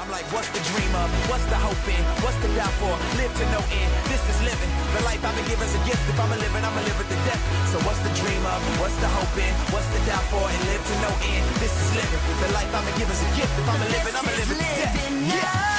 I'm like, what's the dream of? What's the hope in? What's the doubt for? Live to no end. This is living. The life I've been given is a gift. If I'm a living, I'm a live at the death. So what's the dream of? What's the hope in? What's the doubt for? And live to no end. This is living. The life I've been given is a gift. If I'm a living, I'm a live at the death. Yeah.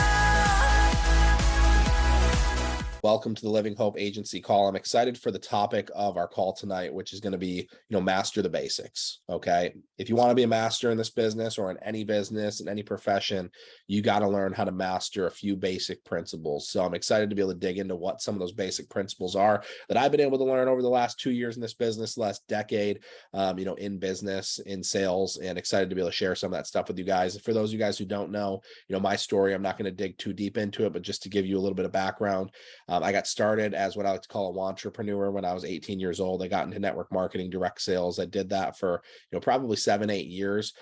Welcome to the Living Hope Agency call. I'm excited for the topic of our call tonight, which is going to be, master the basics. Okay. If you want to be a master in this business or in any business, in any profession, you got to learn how to master a few basic principles. So I'm excited to be able to dig into what some of those basic principles are that I've been able to learn over the last 2 years in this business, last decade, in business, in sales, and excited to be able to share some of that stuff with you guys. For those of you guys who don't know, my story, I'm not going to dig too deep into it, but just to give you a little bit of background. I got started as what I like to call a entrepreneur when I was 18 years old. I got into network marketing, direct sales. I did that for, probably 7-8 years,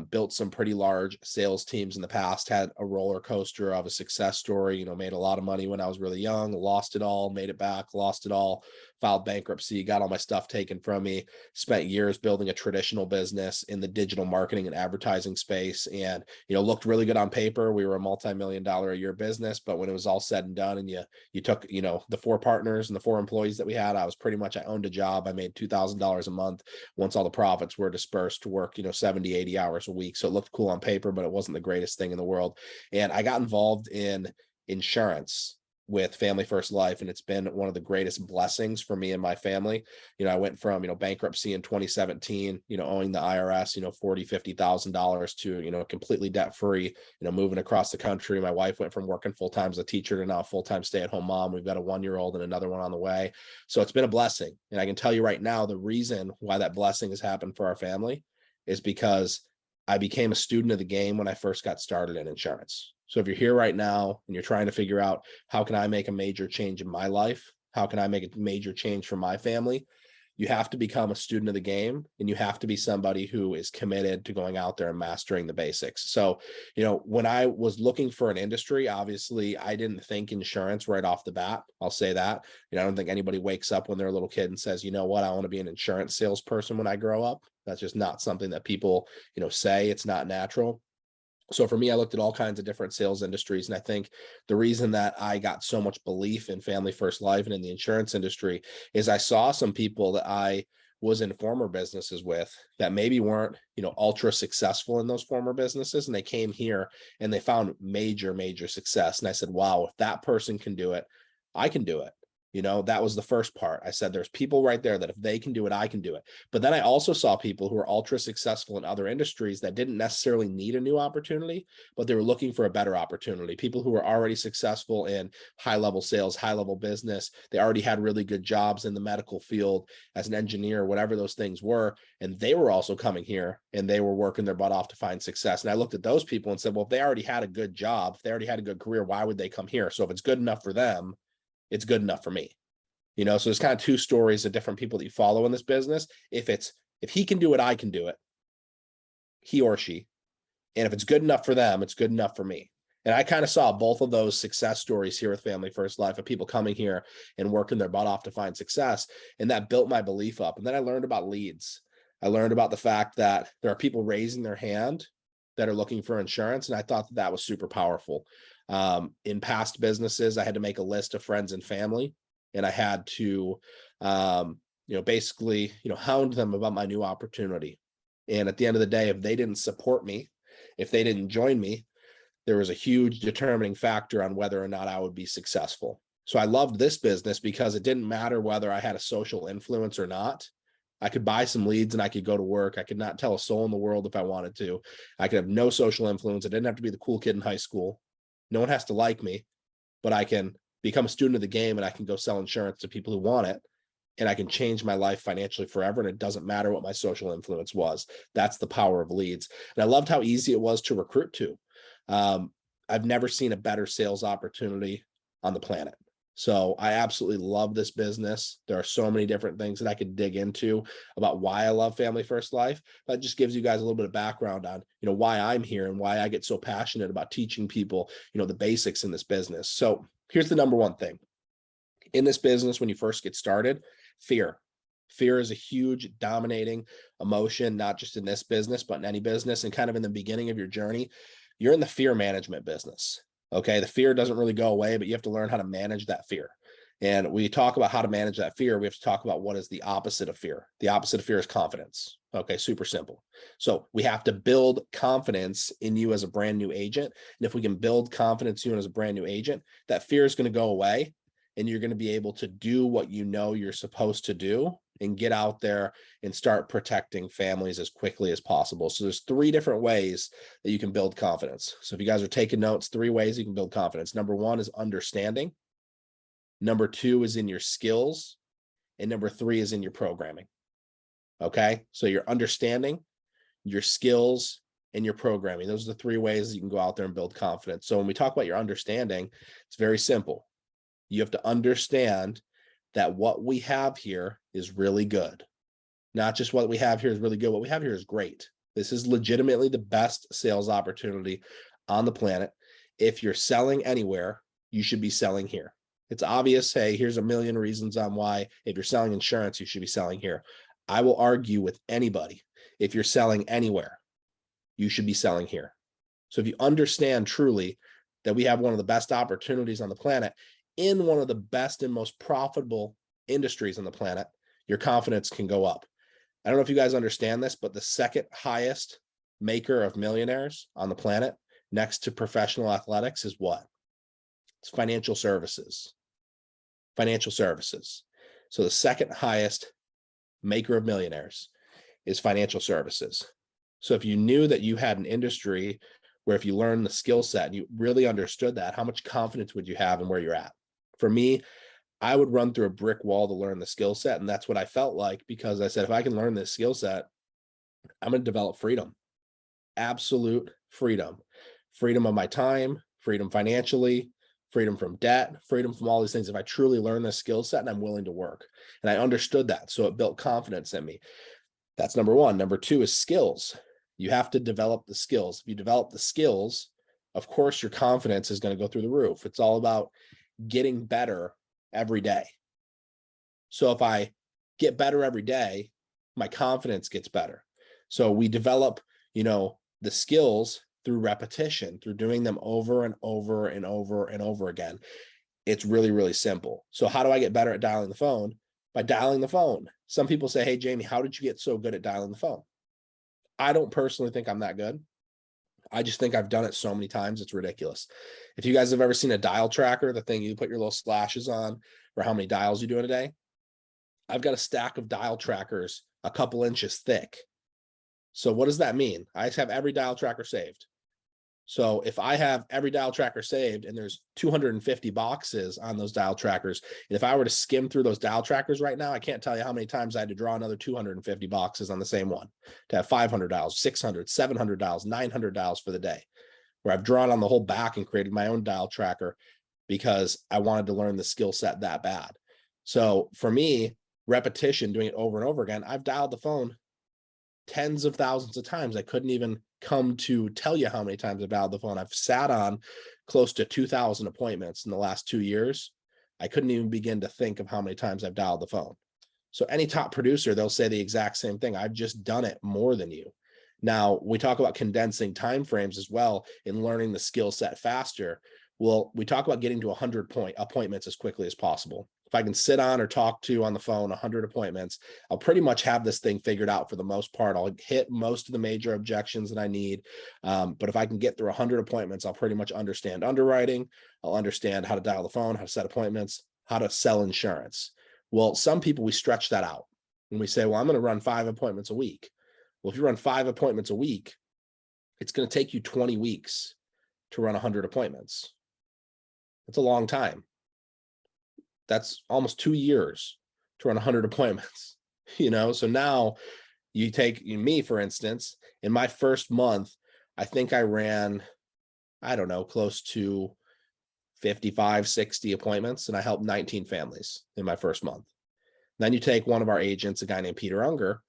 built some pretty large sales teams in the past, had a roller coaster of a success story, made a lot of money when I was really young, lost it all, made it back, lost it all, filed bankruptcy, got all my stuff taken from me, spent years building a traditional business in the digital marketing and advertising space. And, looked really good on paper. We were a multi-million-dollar a year business, but when it was all said and done and you took, the 4 partners and the 4 employees that we had, I owned a job. I made $2,000 a month once all the profits were dispersed to work, 70, 80 hours a week. So it looked cool on paper, but it wasn't the greatest thing in the world. And I got involved in insurance with Family First Life, and it's been one of the greatest blessings for me and my family. I went from, bankruptcy in 2017, owing the IRS, $40,000, $50,000 to, completely debt free, moving across the country. My wife went from working full time as a teacher to now a full-time stay-at-home mom. We've got a 1-year-old and another one on the way. So it's been a blessing. And I can tell you right now, the reason why that blessing has happened for our family is because I became a student of the game when I first got started in insurance. So if you're here right now and you're trying to figure out how can I make a major change in my life, how can I make a major change for my family, you have to become a student of the game, and you have to be somebody who is committed to going out there and mastering the basics. So, when I was looking for an industry, obviously I didn't think insurance right off the bat. I'll say that. I don't think anybody wakes up when they're a little kid and says, I want to be an insurance salesperson when I grow up. That's just not something that people, say. It's not natural. So for me, I looked at all kinds of different sales industries. And I think the reason that I got so much belief in Family First Life and in the insurance industry is I saw some people that I was in former businesses with that maybe weren't, ultra successful in those former businesses. And they came here and they found major, major success. And I said, wow, if that person can do it, I can do it. That was the first part. I said, there's people right there that if they can do it, I can do it. But then I also saw people who are ultra successful in other industries that didn't necessarily need a new opportunity, but they were looking for a better opportunity. People who were already successful in high-level sales, high-level business. They already had really good jobs in the medical field as an engineer, whatever those things were. And they were also coming here and they were working their butt off to find success. And I looked at those people and said, well, if they already had a good job, if they already had a good career, why would they come here? So if it's good enough for them, it's good enough for me. So there's kind of 2 stories of different people that you follow in this business. If he can do it, I can do it, he or she. And if it's good enough for them, it's good enough for me. And I kind of saw both of those success stories here with Family First Life of people coming here and working their butt off to find success. And that built my belief up. And then I learned about leads. I learned about the fact that there are people raising their hand that are looking for insurance. And I thought that was super powerful. In past businesses, I had to make a list of friends and family, and I had to, basically, hound them about my new opportunity. And at the end of the day, if they didn't support me, if they didn't join me, there was a huge determining factor on whether or not I would be successful. So I loved this business because it didn't matter whether I had a social influence or not. I could buy some leads and I could go to work. I could not tell a soul in the world if I wanted to. I could have no social influence. I didn't have to be the cool kid in high school. No one has to like me, but I can become a student of the game and I can go sell insurance to people who want it. And I can change my life financially forever. And it doesn't matter what my social influence was. That's the power of leads. And I loved how easy it was to recruit to. I've never seen a better sales opportunity on the planet. So I absolutely love this business. There are so many different things that I could dig into about why I love Family First Life. That just gives you guys a little bit of background on, why I'm here and why I get so passionate about teaching people, the basics in this business. So here's the number one thing. In this business, when you first get started, fear. Fear is a huge dominating emotion, not just in this business, but in any business. And kind of in the beginning of your journey, you're in the fear management business. Okay. The fear doesn't really go away, but you have to learn how to manage that fear. And we talk about how to manage that fear. We have to talk about what is the opposite of fear. The opposite of fear is confidence. Okay. Super simple. So we have to build confidence in you as a brand new agent. And if we can build confidence in you as a brand new agent, that fear is going to go away and you're going to be able to do what you know you're supposed to do and get out there and start protecting families as quickly as possible. So there's 3 different ways that you can build confidence. So if you guys are taking notes, 3 ways you can build confidence. Number 1 is understanding. Number 2 is in your skills. And number 3 is in your programming. Okay. So your understanding, your skills, and your programming. Those are the 3 ways that you can go out there and build confidence. So when we talk about your understanding, it's very simple. You have to understand that what we have here is really good. Not just what we have here is really good. What we have here is great. This is legitimately the best sales opportunity on the planet. If you're selling anywhere, you should be selling here. It's obvious. Hey, here's a million reasons on why. If you're selling insurance, you should be selling here. I will argue with anybody. If you're selling anywhere, you should be selling here. So if you understand truly that we have one of the best opportunities on the planet in one of the best and most profitable industries on the planet, your confidence can go up. I don't know if you guys understand this, but the second highest maker of millionaires on the planet next to professional athletics is what? It's financial services. Financial services. So the second highest maker of millionaires is financial services. So if you knew that you had an industry where if you learned the skill set and you really understood that, how much confidence would you have in where you're at? For me, I would run through a brick wall to learn the skill set. And that's what I felt like, because I said, if I can learn this skill set, I'm going to develop freedom, absolute freedom, freedom of my time, freedom financially, freedom from debt, freedom from all these things. If I truly learn this skill set and I'm willing to work, and I understood that. So it built confidence in me. That's number 1. Number 2 is skills. You have to develop the skills. If you develop the skills, of course, your confidence is going to go through the roof. It's all about getting better every day. So if I get better every day, my confidence gets better. So we develop, the skills through repetition, through doing them over and over and over and over again. It's really, really simple. So how do I get better at dialing the phone? By dialing the phone. Some people say, hey, Jamie, how did you get so good at dialing the phone? I don't personally think I'm that good. I just think I've done it so many times, it's ridiculous. If you guys have ever seen a dial tracker, the thing you put your little slashes on for how many dials you do in a day, I've got a stack of dial trackers a couple inches thick. So what does that mean? I just have every dial tracker saved. So if I have every dial tracker saved and there's 250 boxes on those dial trackers, and if I were to skim through those dial trackers right now, I can't tell you how many times I had to draw another 250 boxes on the same one to have 500 dials, 600, 700 dials, 900 dials for the day, where I've drawn on the whole back and created my own dial tracker because I wanted to learn the skill set that bad. So for me, repetition, doing it over and over again, I've dialed the phone tens of thousands of times. I couldn't even come to tell you how many times I've dialed the phone. I've sat on close to 2,000 appointments in the last 2 years. I couldn't even begin to think of how many times I've dialed the phone. So any top producer, they'll say the exact same thing. I've just done it more than you. Now, we talk about condensing timeframes as well and learning the skill set faster. Well, we talk about getting to 100 appointments as quickly as possible. If I can sit on or talk to on the phone 100 appointments, I'll pretty much have this thing figured out for the most part. I'll hit most of the major objections that I need. But if I can get through 100 appointments, I'll pretty much understand underwriting. I'll understand how to dial the phone, how to set appointments, how to sell insurance. Well, some people, we stretch that out and we say, well, I'm going to run 5 appointments a week. Well, if you run 5 appointments a week, it's going to take you 20 weeks to run 100 appointments. That's a long time. That's almost 2 years to run 100 appointments, So now you take me, for instance, in my first month, I think I ran, close to 55, 60 appointments, and I helped 19 families in my first month. Then you take one of our agents, a guy named Peter Unger,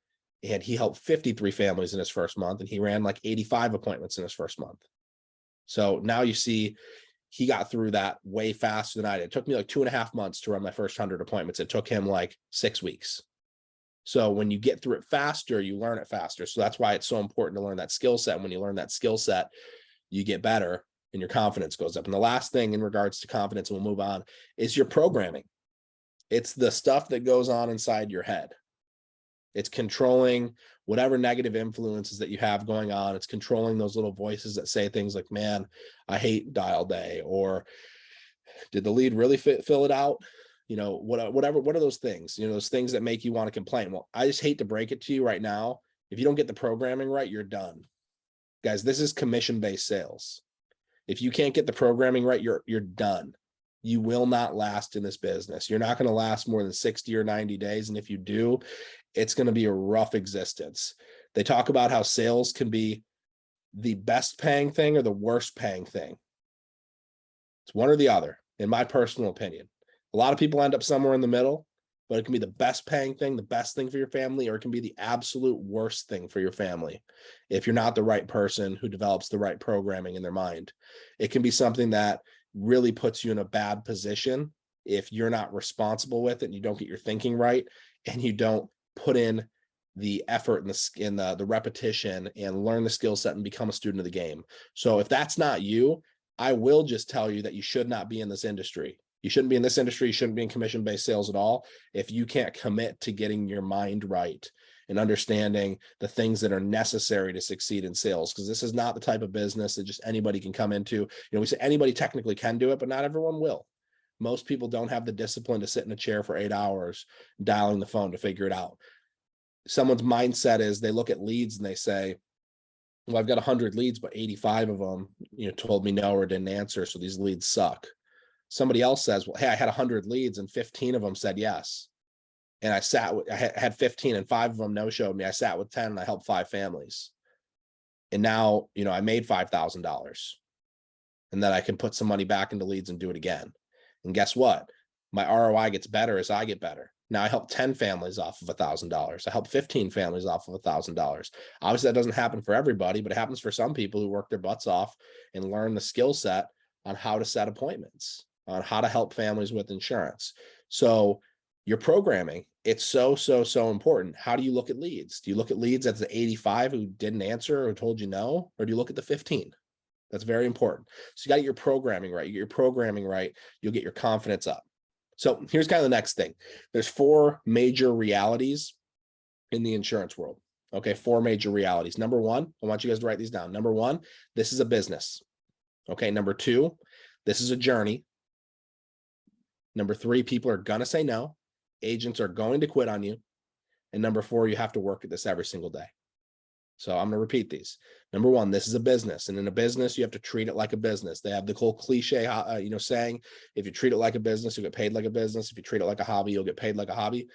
and he helped 53 families in his first month, and he ran like 85 appointments in his first month. So now you see, he got through that way faster than I did. It took me like 2.5 months to run my first 100 appointments. It took him like 6 weeks. So when you get through it faster, you learn it faster. So that's why it's so important to learn that skill set. And when you learn that skill set, you get better and your confidence goes up. And the last thing in regards to confidence, and we'll move on, is your programming. It's the stuff that goes on inside your head. It's controlling whatever negative influences that you have going on. It's controlling those little voices that say things like, man, I hate dial day, or did the lead really fill it out? You know, whatever, what are those things? You know, those things that make you want to complain. Well, I just hate to break it to you right now. If you don't get the programming right, you're done. Guys, this is commission-based sales. If you can't get the programming right, you're done. You will not last in this business. You're not going to last more than 60 or 90 days. And if you do, it's going to be a rough existence. They talk about how sales can be the best paying thing or the worst paying thing. It's one or the other, in my personal opinion. A lot of people end up somewhere in the middle, but it can be the best paying thing, the best thing for your family, or it can be the absolute worst thing for your family if you're not the right person who develops the right programming in their mind. It can be something that really puts you in a bad position if you're not responsible with it and you don't get your thinking right and you don't put in the effort and the repetition and learn the skill set and become a student of the game. So if that's not you, I will just tell you that you should not be in this industry. You shouldn't be in this industry. You shouldn't be in commission-based sales at all if you can't commit to getting your mind right and understanding the things that are necessary to succeed in sales. Because this is not the type of business that just anybody can come into. You know, we say anybody technically can do it, but not everyone will. Most people don't have the discipline to sit in a chair for 8 hours dialing the phone to figure it out. Someone's mindset is they look at leads and they say, well, I've got 100 leads, but 85 of them, you know, told me no or didn't answer. So these leads suck. Somebody else says, well, hey, I had 100 leads and 15 of them said yes. And I had 15 and 5 of them no-showed me. I sat with 10 and I helped 5 families. And now, you know, I made $5,000 and then I can put some money back into leads and do it again. And guess what? My ROI gets better as I get better. Now I help 10 families off of $1,000. I help 15 families off of $1,000. Obviously that doesn't happen for everybody, but it happens for some people who work their butts off and learn the skill set on how to set appointments, on how to help families with insurance. So your programming, it's so important. How do you look at leads? Do you look at leads as the 85 who didn't answer or told you no? Or do you look at the 15? That's very important. So you got to get your programming right. You get your programming right, you'll get your confidence up. So here's kind of the next thing. There's 4 major realities in the insurance world. Okay, 4 major realities. Number 1, I want you guys to write these down. Number 1, this is a business. Okay, number 2, this is a journey. Number 3, people are going to say no. Agents are going to quit on you. And number 4, you have to work at this every single day. So I'm going to repeat these. Number 1, this is a business. And in a business, you have to treat it like a business. They have the whole cliche, saying, if you treat it like a business, you'll get paid like a business. If you treat it like a hobby, you'll get paid like a hobby.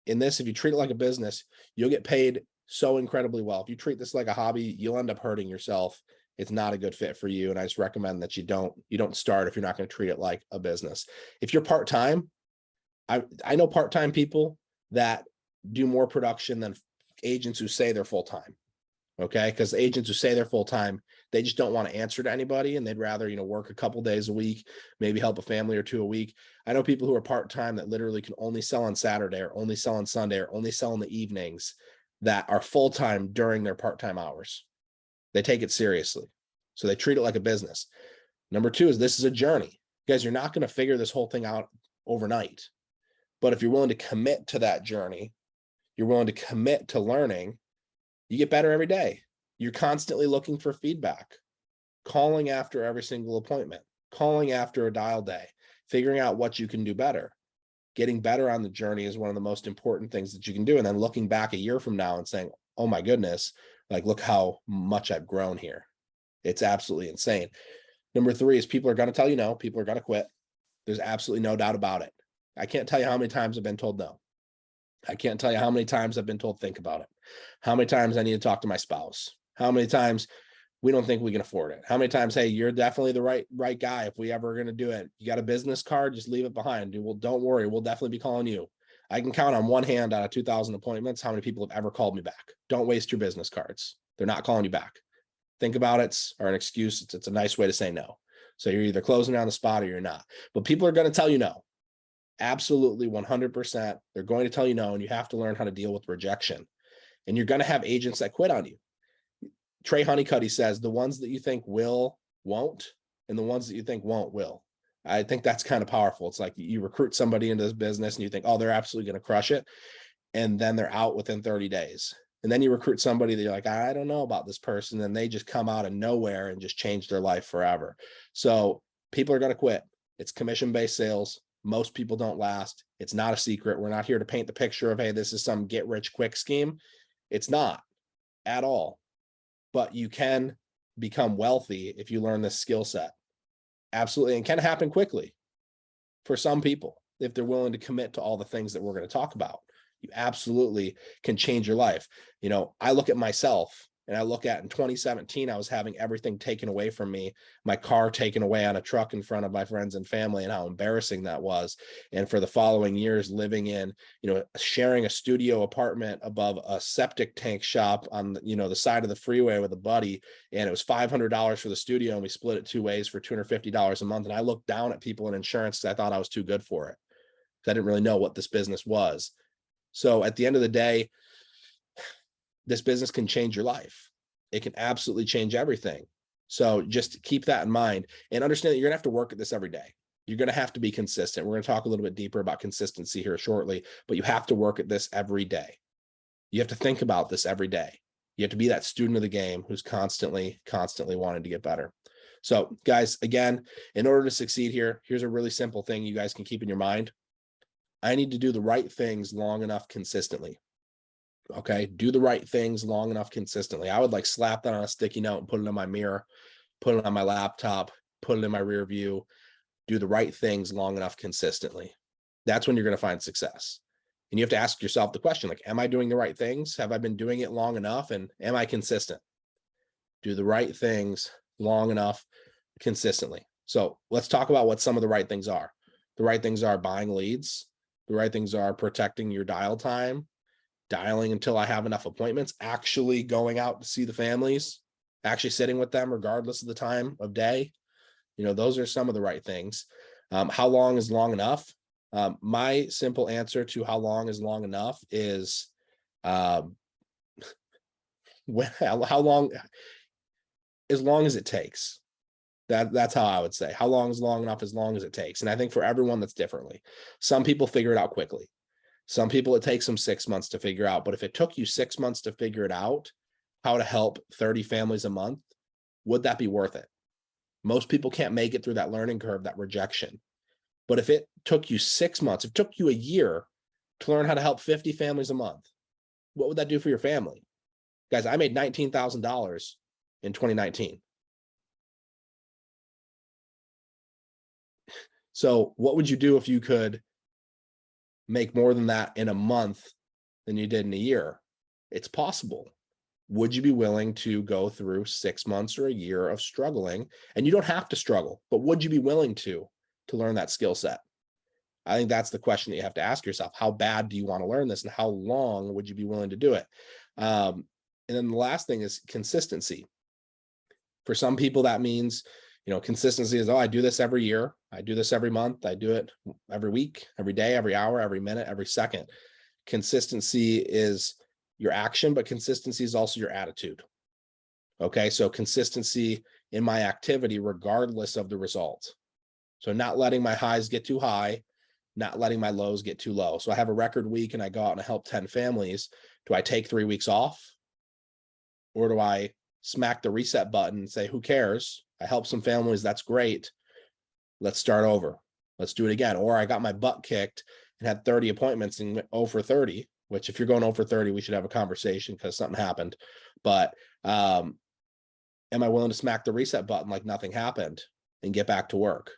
In this, if you treat it like a business, you'll get paid so incredibly well. If you treat this like a hobby, you'll end up hurting yourself. It's not a good fit for you. And I just recommend that you don't start if you're not going to treat it like a business. If you're part-time, I know part-time people that do more production than agents who say they're full-time. Okay. Because agents who say they're full-time, they just don't want to answer to anybody. And they'd rather, work a couple days a week, maybe help a family or 2 a week. I know people who are part-time that literally can only sell on Saturday or only sell on Sunday or only sell in the evenings that are full-time during their part-time hours. They take it seriously. So they treat it like a business. Number 2 is this is a journey. Guys, you're not going to figure this whole thing out overnight. But if you're willing to commit to that journey, you're willing to commit to learning, you get better every day. You're constantly looking for feedback, calling after every single appointment, calling after a dial day, figuring out what you can do better. Getting better on the journey is one of the most important things that you can do. And then looking back a year from now and saying, oh my goodness, like, look how much I've grown here. It's absolutely insane. Number 3 is people are going to tell you no. People are going to quit. There's absolutely no doubt about it. I can't tell you how many times I've been told no. I can't tell you how many times I've been told, think about it. How many times I need to talk to my spouse. How many times we don't think we can afford it. How many times, hey, you're definitely the right guy if we ever going to do it. You got a business card, just leave it behind. Dude, well, don't worry. We'll definitely be calling you. I can count on one hand out of 2,000 appointments how many people have ever called me back. Don't waste your business cards. They're not calling you back. Think about it or an excuse. It's a nice way to say no. So you're either closing down the spot or you're not. But people are going to tell you no. Absolutely 100%. They're going to tell you no, and you have to learn how to deal with rejection. And you're going to have agents that quit on you. Trey Honeycutt says, the ones that you think will, won't, and the ones that you think won't, will. I think that's kind of powerful. It's like you recruit somebody into this business and you think, oh, they're absolutely going to crush it. And then they're out within 30 days. And then you recruit somebody that you're like, I don't know about this person. And they just come out of nowhere and just change their life forever. So people are going to quit. It's commission-based sales. Most people don't last. It's not a secret. We're not here to paint the picture of, hey, this is some get rich quick scheme. It's not at all. But you can become wealthy if you learn this skill set. Absolutely. And can happen quickly for some people if they're willing to commit to all the things that we're going to talk about. You absolutely can change your life. You know, I look at myself and I look at in 2017, I was having everything taken away from me, my car taken away on a truck in front of my friends and family, and how embarrassing that was. And for the following years, living in, you know, sharing a studio apartment above a septic tank shop on, you know, the side of the freeway with a buddy. And it was $500 for the studio. And we split it 2 ways for $250 a month. And I looked down at people in insurance because I thought I was too good for it. I didn't really know what this business was. So at the end of the day, this business can change your life. It can absolutely change everything. So just keep that in mind and understand that you're gonna have to work at this every day. You're gonna have to be consistent. We're gonna talk a little bit deeper about consistency here shortly, but you have to work at this every day. You have to think about this every day. You have to be that student of the game who's constantly wanting to get better. So guys, again, in order to succeed here, here's a really simple thing you guys can keep in your mind. I need to do the right things long enough consistently. Okay, do the right things long enough consistently. I would like slap that on a sticky note and put it in my mirror, put it on my laptop, put it in my rear view. Do the right things long enough consistently. That's when you're going to find success. And you have to ask yourself the question, like, am I doing the right things? Have I been doing it long enough? And am I consistent? Do the right things long enough consistently. So let's talk about what some of the right things are. The right things are buying leads. The right things are protecting your dial time, dialing until I have enough appointments, actually going out to see the families, actually sitting with them regardless of the time of day. You know, those are some of the right things. How long is long enough? My simple answer to how long is long enough is how long, as long as it takes. That's how I would say. How long is long enough? As long as it takes. And I think for everyone that's differently. Some people figure it out quickly. Some people, it takes them 6 months to figure out. But if it took you 6 months to figure it out, how to help 30 families a month, would that be worth it? Most people can't make it through that learning curve, that rejection. But if it took you 6 months, if it took you a year to learn how to help 50 families a month, what would that do for your family? Guys, I made $19,000 in 2019. So what would you do if you could make more than that in a month than you did in a year? It's possible. Would you be willing to go through 6 months or a year of struggling? And you don't have to struggle, but would you be willing to learn that skill set? I think that's the question that you have to ask yourself. How bad do you want to learn this, and how long would you be willing to do it? And then the last thing is consistency. For some people, that means, you know, consistency is, oh, I do this every year. I do this every month. I do it every week, every day, every hour, every minute, every second. Consistency is your action, but consistency is also your attitude. Okay, so consistency in my activity, regardless of the result. So not letting my highs get too high, not letting my lows get too low. So I have a record week and I go out and I help 10 families. Do I take 3 weeks off? Or do I smack the reset button and say, who cares? I helped some families. That's great. Let's start over. Let's do it again. Or I got my butt kicked and had 30 appointments and went 0 for 30, which if you're going 0 for 30, we should have a conversation because something happened. But am I willing to smack the reset button like nothing happened and get back to work?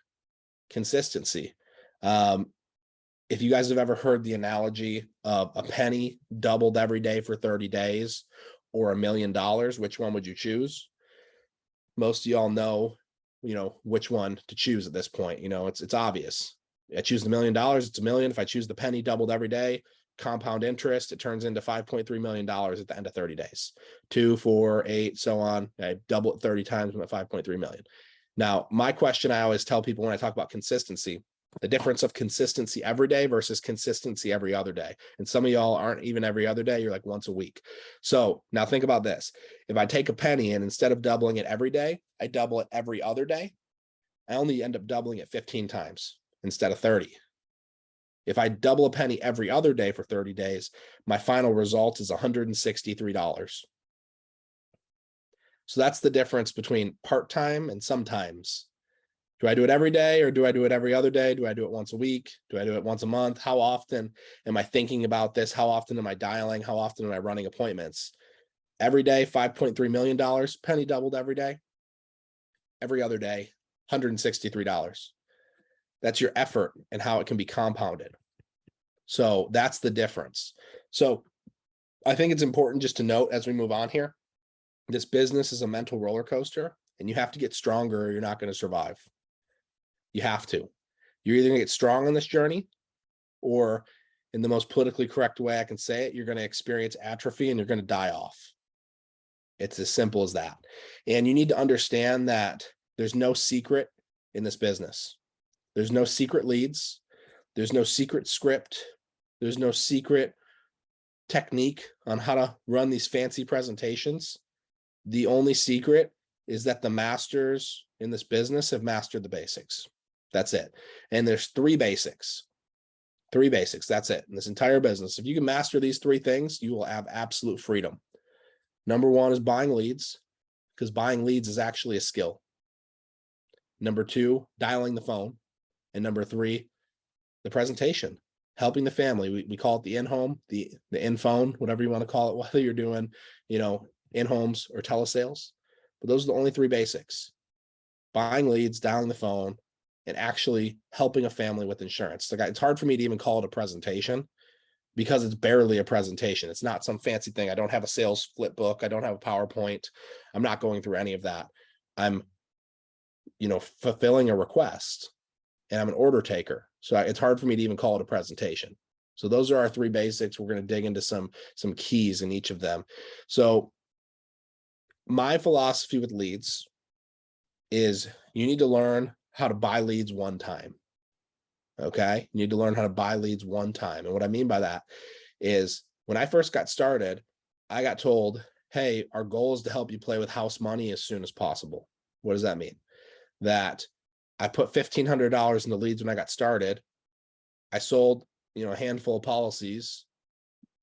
Consistency. If you guys have ever heard the analogy of a penny doubled every day for 30 days or $1 million, which one would you choose? Most of y'all know, you know, which one to choose at this point. You know, it's obvious. I choose the $1 million, it's $1 million. If I choose the penny doubled every day, compound interest, it turns into $5.3 million at the end of 30 days. 2, 4, 8, so on. I double it 30 times, I'm at $5.3 million. Now, my question I always tell people when I talk about consistency the difference of consistency every day versus consistency every other day. And some of y'all aren't even every other day, you're like once a week. So now think about this. If I take a penny and instead of doubling it every day, I double it every other day, I only end up doubling it 15 times instead of 30. If I double a penny every other day for 30 days, my final result is $163. So that's the difference between part-time and sometimes. Do I do it every day or do I do it every other day? Do I do it once a week? Do I do it once a month? How often am I thinking about this? How often am I dialing? How often am I running appointments? Every day, $5.3 million, penny doubled every day. Every other day, $163. That's your effort and how it can be compounded. So that's the difference. So I think it's important just to note as we move on here, this business is a mental roller coaster and you have to get stronger or you're not going to survive. You have to. You're either going to get strong on this journey or, in the most politically correct way I can say it, you're going to experience atrophy and you're going to die off. It's as simple as that. And you need to understand that there's no secret in this business. There's no secret leads. There's no secret script. There's no secret technique on how to run these fancy presentations. The only secret is that the masters in this business have mastered the basics. That's it. And there's three basics. That's it. In this entire business, if you can master these three things, you will have absolute freedom. Number one is buying leads, because buying leads is actually a skill. Number two, dialing the phone. And number three, the presentation, helping the family. We call it the in-home, the in-phone, whatever you want to call it, whether you're doing, in-homes or telesales. But those are the only three basics: buying leads, dialing the phone, and actually helping a family with insurance. It's hard for me to even call it a presentation because it's barely a presentation. It's not some fancy thing. I don't have a sales flip book. I don't have a PowerPoint. I'm not going through any of that. I'm, fulfilling a request, and I'm an order taker. So it's hard for me to even call it a presentation. So those are our three basics. We're going to dig into some keys in each of them. So my philosophy with leads is you need to learn how to buy leads one time. Okay. You need to learn how to buy leads one time. And what I mean by that is when I first got started, I got told, hey, our goal is to help you play with house money as soon as possible. What does that mean? That I put $1,500 into leads when I got started. I sold, a handful of policies.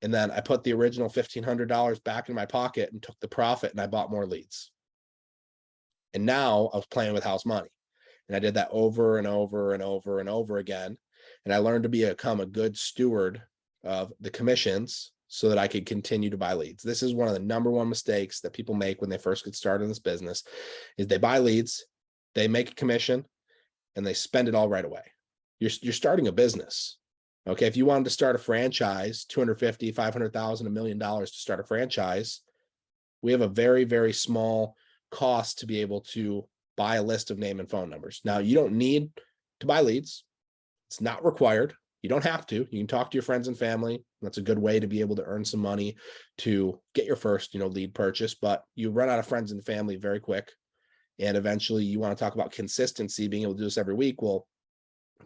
And then I put the original $1,500 back in my pocket and took the profit and I bought more leads. And now I was playing with house money. And I did that over and over and over and over again. And I learned to become a good steward of the commissions so that I could continue to buy leads. This is one of the number one mistakes that people make when they first get started in this business is they buy leads, they make a commission, and they spend it all right away. You're starting a business. Okay. If you wanted to start a franchise, $250,000, $500,000, $1 million to start a franchise, we have a very, very small cost to be able to buy a list of name and phone numbers. Now, you don't need to buy leads. It's not required. You don't have to. You can talk to your friends and family. That's a good way to be able to earn some money to get your first, lead purchase, but you run out of friends and family very quick. And eventually you want to talk about consistency, being able to do this every week. Well,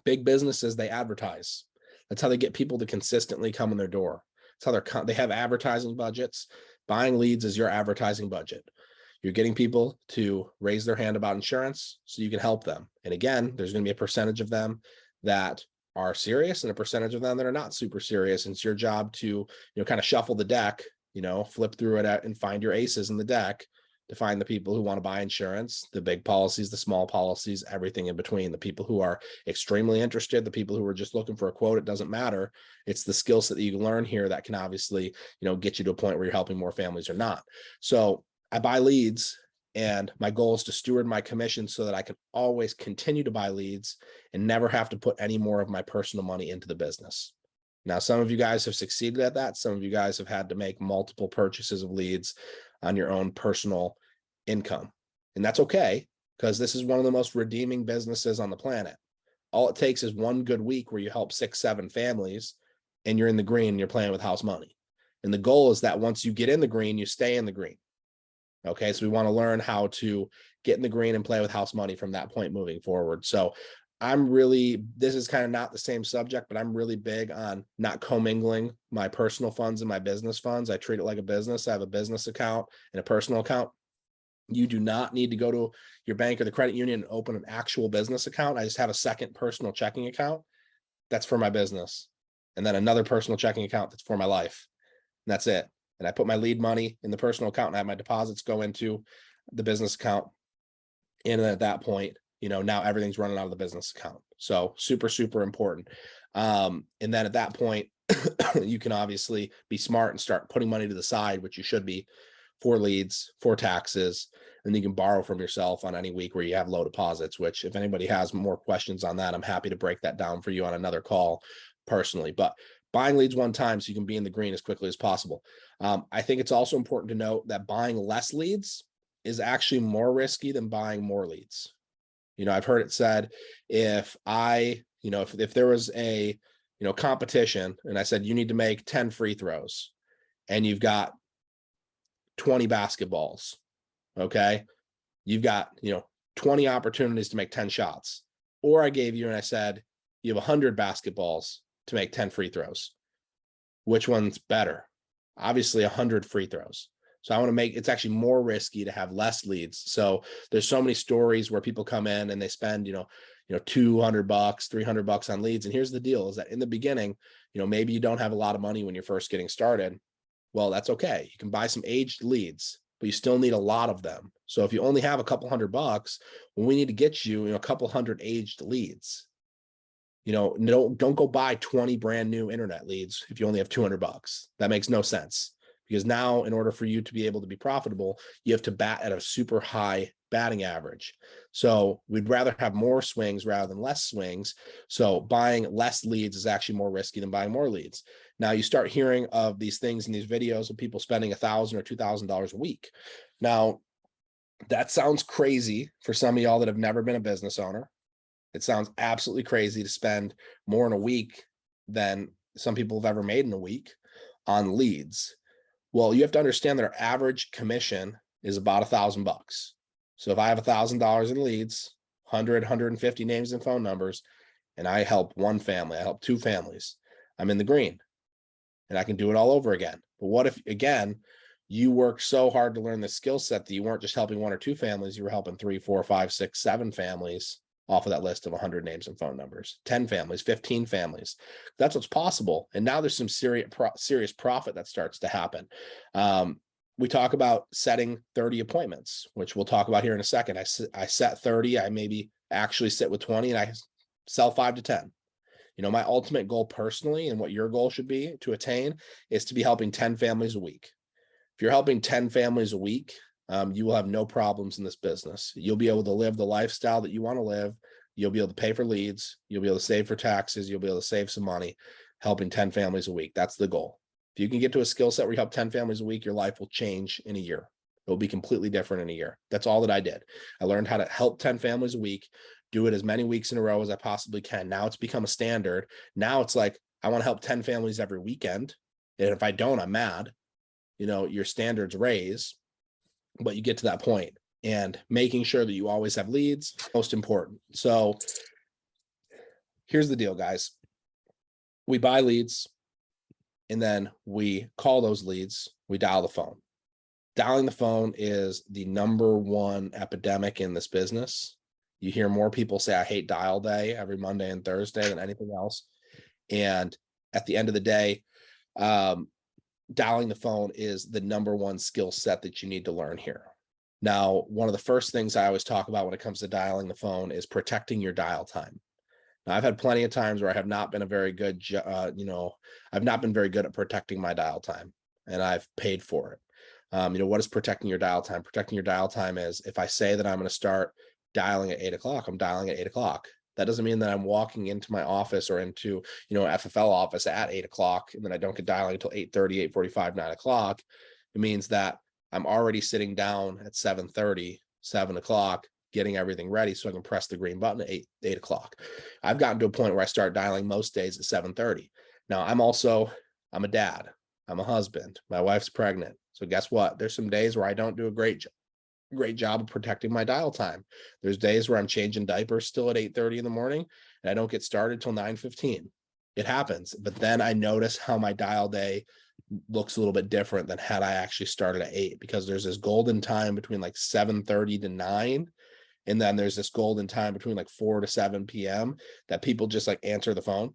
big businesses, they advertise. That's how they get people to consistently come in their door. That's how they have advertising budgets. Buying leads is your advertising budget. You're getting people to raise their hand about insurance so you can help them. And again, there's going to be a percentage of them that are serious and a percentage of them that are not super serious. And it's your job to, kind of shuffle the deck, flip through it and find your aces in the deck to find the people who want to buy insurance, the big policies, the small policies, everything in between, the people who are extremely interested, the people who are just looking for a quote. It doesn't matter. It's the skill set that you learn here that can obviously, get you to a point where you're helping more families or not. So I buy leads, and my goal is to steward my commission so that I can always continue to buy leads and never have to put any more of my personal money into the business. Now, some of you guys have succeeded at that. Some of you guys have had to make multiple purchases of leads on your own personal income. And that's okay, because this is one of the most redeeming businesses on the planet. All it takes is one good week where you help 6, 7 families and you're in the green and you're playing with house money. And the goal is that once you get in the green, you stay in the green. Okay, so we want to learn how to get in the green and play with house money from that point moving forward. So this is kind of not the same subject, but I'm really big on not commingling my personal funds and my business funds. I treat it like a business. I have a business account and a personal account. You do not need to go to your bank or the credit union and open an actual business account. I just have a second personal checking account that's for my business, and then another personal checking account that's for my life. And that's it. And I put my lead money in the personal account and I have my deposits go into the business account. And at that point, now everything's running out of the business account. So super, super important. And then at that point, you can obviously be smart and start putting money to the side, which you should be, for leads, for taxes, and you can borrow from yourself on any week where you have low deposits, which if anybody has more questions on that, I'm happy to break that down for you on another call personally. But buying leads one time so you can be in the green as quickly as possible. I think it's also important to note that buying less leads is actually more risky than buying more leads. I've heard it said, if there was a, competition and I said, you need to make 10 free throws and you've got 20 basketballs. Okay. You've got, 20 opportunities to make 10 shots. Or I gave you, and I said, you have 100 basketballs to make 10 free throws. Which one's better? Obviously 100 free throws. So I want to make, it's actually more risky to have less leads. So there's so many stories where people come in and they spend, $200, $300 on leads. And here's the deal, is that in the beginning, maybe you don't have a lot of money when you're first getting started. Well, that's okay. You can buy some aged leads, but you still need a lot of them. So if you only have a couple $100, well, we need to get you, a couple hundred aged leads. Don't go buy 20 brand new internet leads if you only have $200. That makes no sense, because now in order for you to be able to be profitable, you have to bat at a super high batting average. So we'd rather have more swings rather than less swings. So buying less leads is actually more risky than buying more leads. Now you start hearing of these things in these videos of people spending $1,000 or $2,000 a week. Now that sounds crazy for some of y'all that have never been a business owner. It sounds absolutely crazy to spend more in a week than some people have ever made in a week on leads. Well, you have to understand that our average commission is about $1,000. So if I have $1,000 in leads, 150 names and phone numbers, and I help one family, I help two families, I'm in the green and I can do it all over again. But what if, again, you worked so hard to learn the skill set that you weren't just helping one or two families, you were helping 3, 4, 5, 6, 7 families off of that list of 100 names and phone numbers, 10 families, 15 families. That's what's possible. And now there's some serious profit that starts to happen. We talk about setting 30 appointments, which we'll talk about here in a second. I set 30, I maybe actually sit with 20 and I sell 5 to 10. My ultimate goal personally, and what your goal should be to attain, is to be helping 10 families a week. If you're helping 10 families a week, you will have no problems in this business. You'll be able to live the lifestyle that you want to live. You'll be able to pay for leads. You'll be able to save for taxes. You'll be able to save some money helping 10 families a week. That's the goal. If you can get to a skill set where you help 10 families a week, your life will change in a year. It will be completely different in a year. That's all that I did. I learned how to help 10 families a week, do it as many weeks in a row as I possibly can. Now it's become a standard. Now it's like, I want to help 10 families every weekend. And if I don't, I'm mad. Your standards raise. But you get to that point, and making sure that you always have leads, most important. So here's the deal, guys. We buy leads and then we call those leads. We dial the phone. Dialing the phone is the #1 epidemic in this business. You hear more people say, I hate dial day every Monday and Thursday than anything else. And at the end of the day, dialing the phone is the #1 skill set that you need to learn here. Now, one of the first things I always talk about when it comes to dialing the phone is protecting your dial time. Now, I've had plenty of times where I have not been very good at protecting my dial time, and I've paid for it. What is protecting your dial time? Protecting your dial time is, if I say that I'm going to start dialing at 8 o'clock, I'm dialing at 8 o'clock. That doesn't mean that I'm walking into my office or into, FFL office at 8 o'clock and then I don't get dialing until 8:30, 8:45, 9 o'clock. It means that I'm already sitting down at 7:30, 7 o'clock, getting everything ready so I can press the green button at 8 o'clock. I've gotten to a point where I start dialing most days at 7:30. Now I'm a dad, I'm a husband, my wife's pregnant. So guess what? There's some days where I don't do a great job. great job of protecting my dial time. There's days where I'm changing diapers still at 8:30 in the morning and I don't get started till 9:15. It happens. But then I notice how my dial day looks a little bit different than had I actually started at 8, because there's this golden time between like 7:30 to 9. And then there's this golden time between like 4 to 7 p.m. that people just like answer the phone.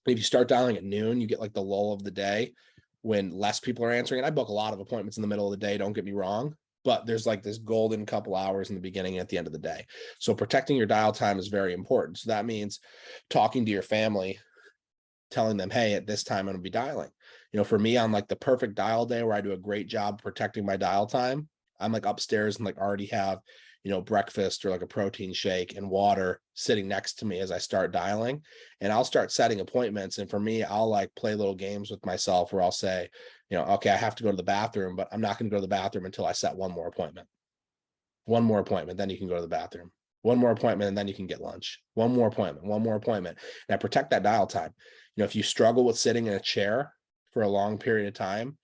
And if you start dialing at noon, you get like the lull of the day when less people are answering. And I book a lot of appointments in the middle of the day, don't get me wrong, but there's like this golden couple hours in the beginning and at the end of the day. So protecting your dial time is very important. So that means talking to your family, telling them, hey, at this time I'm gonna be dialing. For me, on like the perfect dial day where I do a great job protecting my dial time, I'm like upstairs and like already have, breakfast or like a protein shake and water sitting next to me as I start dialing. And I'll start setting appointments. And for me, I'll like play little games with myself where I'll say, okay, I have to go to the bathroom, but I'm not going to go to the bathroom until I set one more appointment. One more appointment, then you can go to the bathroom. One more appointment, and then you can get lunch. One more appointment, one more appointment. And I protect that dial time. If you struggle with sitting in a chair for a long period of time,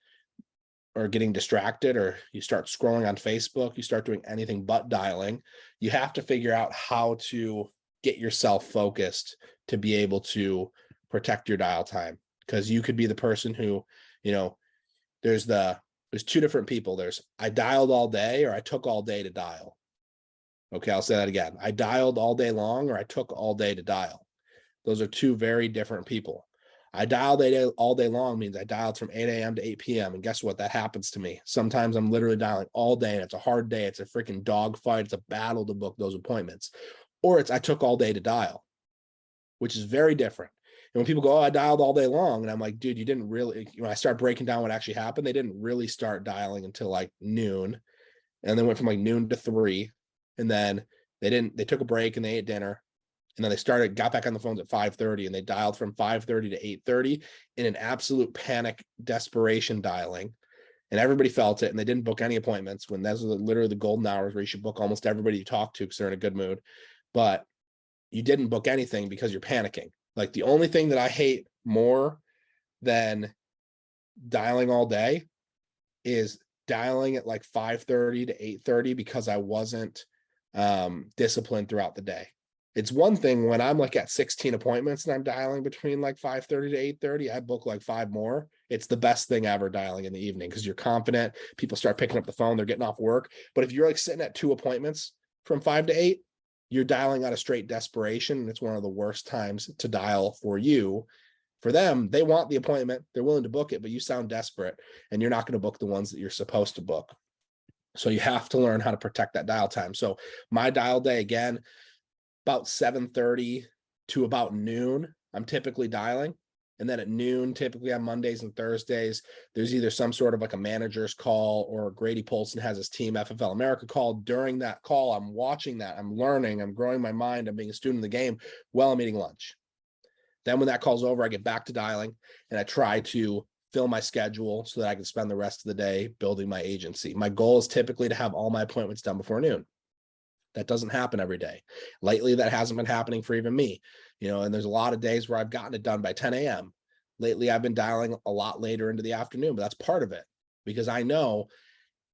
or getting distracted, or you start scrolling on Facebook, you start doing anything but dialing, you have to figure out how to get yourself focused to be able to protect your dial time. Because you could be the person who, there's two different people. There's I dialed all day, or I took all day to dial. Okay, I'll say that again. I dialed all day long, or I took all day to dial. Those are two very different people. I dialed all day long means I dialed from 8 a.m. to 8 p.m. And guess what? That happens to me. Sometimes I'm literally dialing all day and it's a hard day. It's a freaking dogfight. It's a battle to book those appointments. Or it's I took all day to dial, which is very different. And when people go, oh, I dialed all day long. And I'm like, dude, you didn't really, when I start breaking down what actually happened, they didn't really start dialing until like noon. And then went from like noon to 3. And then they took a break and they ate dinner. And then they got back on the phones at 5:30, and they dialed from 5:30 to 8:30 in an absolute panic, desperation dialing. And everybody felt it, and they didn't book any appointments, when those are literally the golden hours where you should book almost everybody you talk to because they're in a good mood. But you didn't book anything because you're panicking. Like the only thing that I hate more than dialing all day is dialing at like 5:30 to 8:30 because I wasn't disciplined throughout the day. It's one thing when I'm like at 16 appointments and I'm dialing between like 5:30 to 8:30, I book like 5 more. It's the best thing ever dialing in the evening because you're confident. People start picking up the phone, they're getting off work. But if you're like sitting at 2 appointments from 5 to 8, you're dialing out of straight desperation. And it's one of the worst times to dial for you. For them, they want the appointment, they're willing to book it, but you sound desperate and you're not going to book the ones that you're supposed to book. So you have to learn how to protect that dial time. So my dial day, again, about 7:30 to about noon, I'm typically dialing. And then at noon, typically on Mondays and Thursdays, there's either some sort of like a manager's call, or Grady Polson has his team FFL America call. During that call, I'm watching that, I'm learning, I'm growing my mind, I'm being a student of the game while I'm eating lunch. Then when that call's over, I get back to dialing and I try to fill my schedule so that I can spend the rest of the day building my agency. My goal is typically to have all my appointments done before noon. That doesn't happen every day. Lately, that hasn't been happening for even me, and there's a lot of days where I've gotten it done by 10 a.m. Lately, I've been dialing a lot later into the afternoon, but that's part of it because I know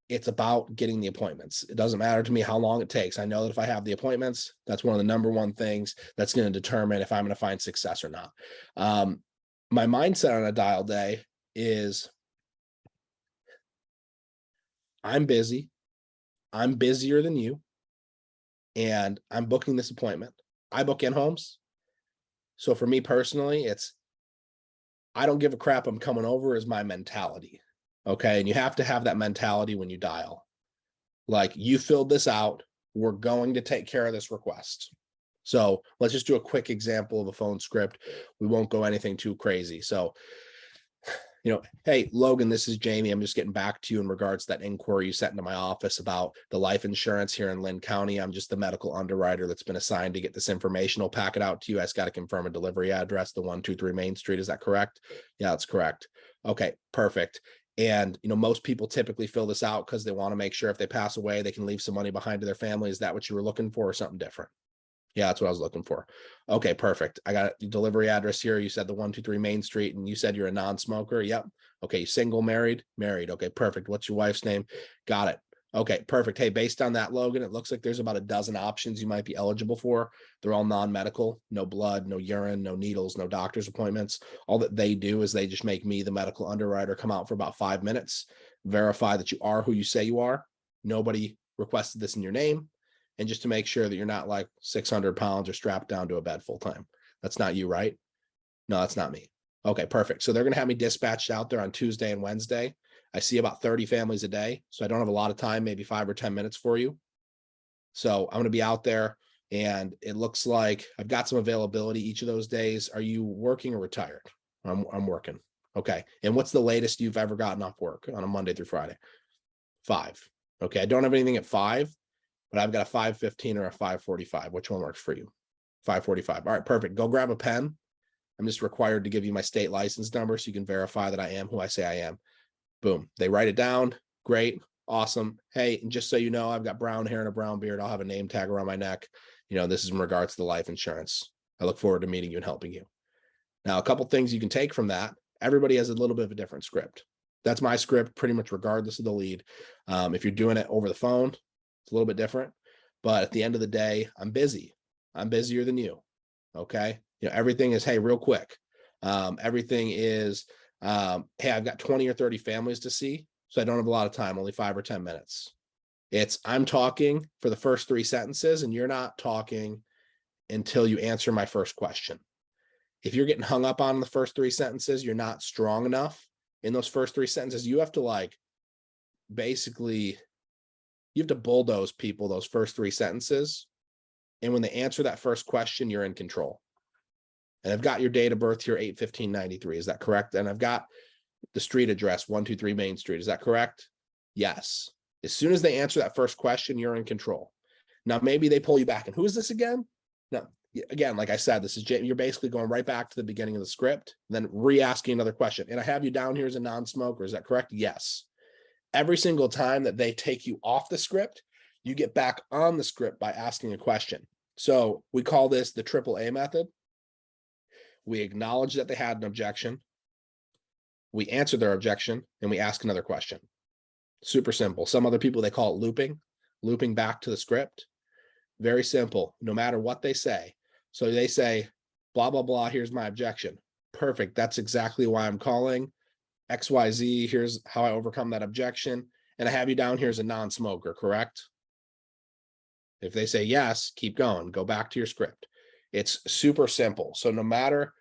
it's about getting the appointments. It doesn't matter to me how long it takes. I know that if I have the appointments, that's one of the number one things that's going to determine if I'm going to find success or not. My mindset on a dial day is I'm busy. I'm busier than you. And I'm booking this appointment. I book in-homes. So for me personally, it's I don't give a crap, I'm coming over is my mentality. Okay. And you have to have that mentality when you dial. Like, you filled this out. We're going to take care of this request. So let's just do a quick example of a phone script. We won't go anything too crazy. So, hey, Logan, this is Jamie. I'm just getting back to you in regards to that inquiry you sent into my office about the life insurance here in Lynn County. I'm just the medical underwriter that's been assigned to get this information. I'll pack it out to you. I just got to confirm a delivery address, the 123 Main Street. Is that correct? Yeah, that's correct. Okay, perfect. And, most people typically fill this out because they want to make sure if they pass away, they can leave some money behind to their family. Is that what you were looking for, or something different? Yeah, that's what I was looking for. Okay, perfect. I got the delivery address here. You said the 123 Main Street, and you said you're a non-smoker. Yep. Okay, single, married? Married. Okay, perfect. What's your wife's name? Got it. Okay, perfect. Hey, based on that, Logan, it looks like there's about a dozen options you might be eligible for. They're all non-medical, no blood, no urine, no needles, no doctor's appointments. All that they do is they just make me, the medical underwriter, come out for about 5 minutes, verify that you are who you say you are. Nobody requested this in your name. And just to make sure that you're not like 600 pounds or strapped down to a bed full time. That's not you, right? No, that's not me. Okay, perfect. So they're going to have me dispatched out there on Tuesday and Wednesday. I see about 30 families a day, so I don't have a lot of time, maybe 5 or 10 minutes for you. So I'm going to be out there, and it looks like I've got some availability each of those days. Are you working or retired? I'm working. Okay. And what's the latest you've ever gotten off work on a Monday through Friday? 5. Okay. I don't have anything at 5, but I've got a 5:15 or a 5:45. Which one works for you? 5:45. All right, perfect. Go grab a pen. I'm just required to give you my state license number so you can verify that I am who I say I am. Boom. They write it down. Great. Awesome. Hey, and just so you know, I've got brown hair and a brown beard. I'll have a name tag around my neck. This is in regards to the life insurance. I look forward to meeting you and helping you. Now, a couple things you can take from that. Everybody has a little bit of a different script. That's my script pretty much regardless of the lead. If you're doing it over the phone, it's a little bit different. But at the end of the day, I'm busy. I'm busier than you. Okay. Everything is, hey, real quick. Everything is, hey, I've got 20 or 30 families to see, so I don't have a lot of time, only 5 or 10 minutes. I'm talking for the first 3 sentences, and you're not talking until you answer my first question. If you're getting hung up on the first 3 sentences, you're not strong enough in those first 3 sentences. You have to basically, you have to bulldoze people those first 3 sentences. And when they answer that first question, you're in control. And I've got your date of birth here, 8/15/93. Is that correct? And I've got the street address, 123 Main Street. Is that correct? Yes. As soon as they answer that first question, you're in control. Now, maybe they pull you back. And who is this again? No, again, like I said, this is you're basically going right back to the beginning of the script, then re-asking another question. And I have you down here as a non-smoker. Is that correct? Yes. Every single time that they take you off the script, you get back on the script by asking a question. So we call this the AAA method. We acknowledge that they had an objection. We answer their objection, and we ask another question. Super simple. Some other people, they call it looping back to the script. Very simple, no matter what they say. So they say, blah, blah, blah, here's my objection. Perfect. That's exactly why I'm calling. XYZ, here's how I overcome that objection. And I have you down here as a non-smoker, correct? If they say yes, keep going. Go back to your script. It's super simple. So no matter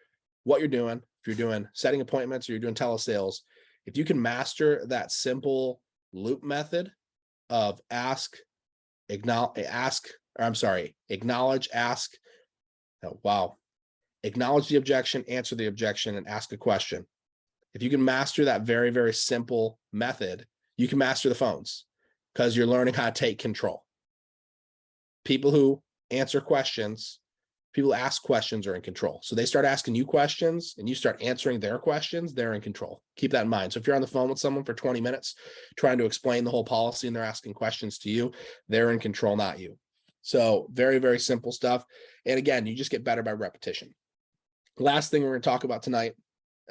what you're doing, if you're doing setting appointments or you're doing telesales, if you can master that simple loop method of acknowledge, ask, acknowledge the objection, answer the objection, and ask a question. If you can master that very, very simple method, you can master the phones because you're learning how to take control. People who answer questions, people who ask questions are in control. So they start asking you questions and you start answering their questions, they're in control. Keep that in mind. So if you're on the phone with someone for 20 minutes trying to explain the whole policy and they're asking questions to you, they're in control, not you. So very, very simple stuff. And again, you just get better by repetition. Last thing we're going to talk about tonight